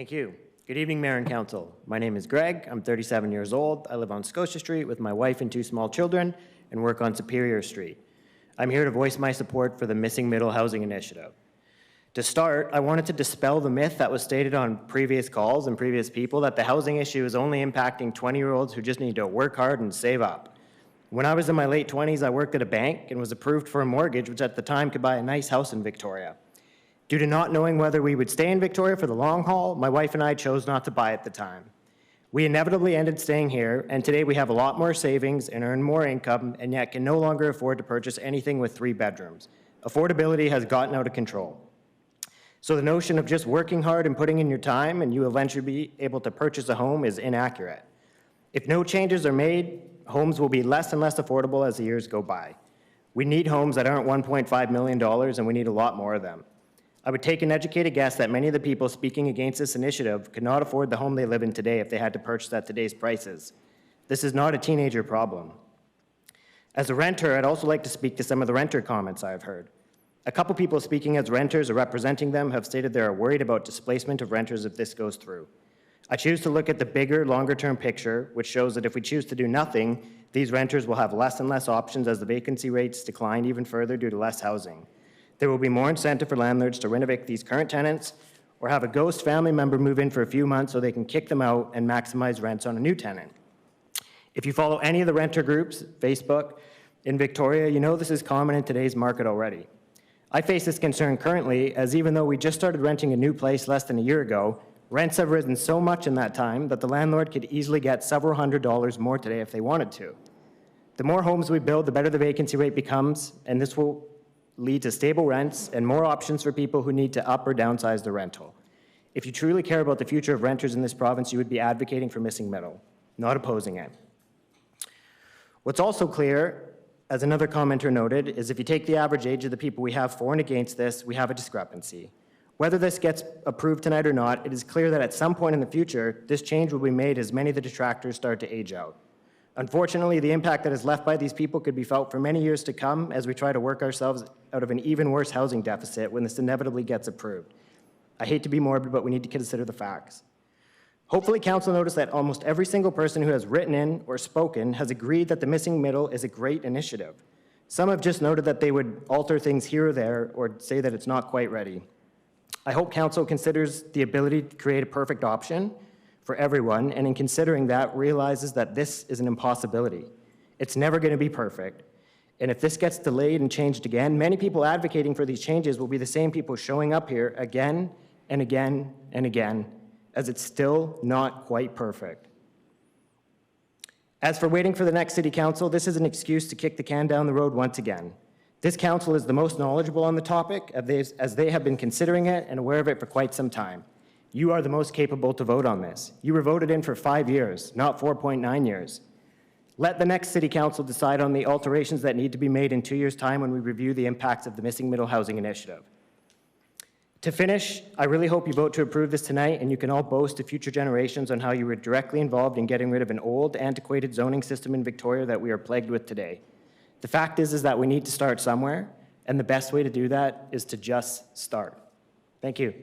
Thank you. Good evening, Mayor and Council. My name is Greg. I'm 37 years old. I live on Scotia Street with my wife and 2 small children and work on Superior Street. I'm here to voice my support for the Missing Middle Housing Initiative. To start, I wanted to dispel the myth that was stated on previous calls and previous people that the housing issue is only impacting 20-year-olds who just need to work hard and save up. When I was in my late 20s, I worked at a bank and was approved for a mortgage, which at the time could buy a nice house in Victoria. Due to not knowing whether we would stay in Victoria for the long haul, my wife and I chose not to buy at the time. We inevitably ended staying here, and today we have a lot more savings and earn more income, and yet can no longer afford to purchase anything with 3 bedrooms. Affordability has gotten out of control. So the notion of just working hard and putting in your time and you eventually be able to purchase a home is inaccurate. If no changes are made, homes will be less and less affordable as the years go by. We need homes that aren't $1.5 million, and we need a lot more of them. I would take an educated guess that many of the people speaking against this initiative could not afford the home they live in today if they had to purchase at today's prices. This is not a teenager problem. As a renter, I'd also like to speak to some of the renter comments I've heard. A couple people speaking as renters or representing them have stated they are worried about displacement of renters if this goes through. I choose to look at the bigger, longer-term picture, which shows that if we choose to do nothing, these renters will have less and less options as the vacancy rates decline even further due to less housing. There will be more incentive for landlords to renovate these current tenants or have a ghost family member move in for a few months so they can kick them out and maximize rents on a new tenant. If you follow any of the renter groups, Facebook, in Victoria, you know this is common in today's market already. I face this concern currently as even though we just started renting a new place less than a year ago, rents have risen so much in that time that the landlord could easily get several $100s more today if they wanted to. The more homes we build, the better the vacancy rate becomes, and this will lead to stable rents and more options for people who need to up or downsize their rental. If you truly care about the future of renters in this province, you would be advocating for Missing Middle, not opposing it. What's also clear, as another commenter noted, is if you take the average age of the people we have for and against this, we have a discrepancy. Whether this gets approved tonight or not, it is clear that at some point in the future, this change will be made as many of the detractors start to age out. Unfortunately, the impact that is left by these people could be felt for many years to come as we try to work ourselves out of an even worse housing deficit when this inevitably gets approved. I hate to be morbid, but we need to consider the facts. Hopefully, Council noticed that almost every single person who has written in or spoken has agreed that the Missing Middle is a great initiative. Some have just noted that they would alter things here or there or say that it's not quite ready. I hope Council considers the ability to create a perfect option for everyone, and in considering that, realizes that this is an impossibility. It's never going to be perfect. And if this gets delayed and changed again, many people advocating for these changes will be the same people showing up here again and again and again, as it's still not quite perfect. As for waiting for the next City Council, this is an excuse to kick the can down the road once again. This council is the most knowledgeable on the topic, as they have been considering it and aware of it for quite some time. You are the most capable to vote on this. You were voted in for 5 years, not 4.9 years. Let the next City Council decide on the alterations that need to be made in 2 years' time when we review the impacts of the Missing Middle Housing Initiative. To finish, I really hope you vote to approve this tonight, and you can all boast to future generations on how you were directly involved in getting rid of an old, antiquated zoning system in Victoria that we are plagued with today. The fact is that we need to start somewhere, and the best way to do that is to just start. Thank you.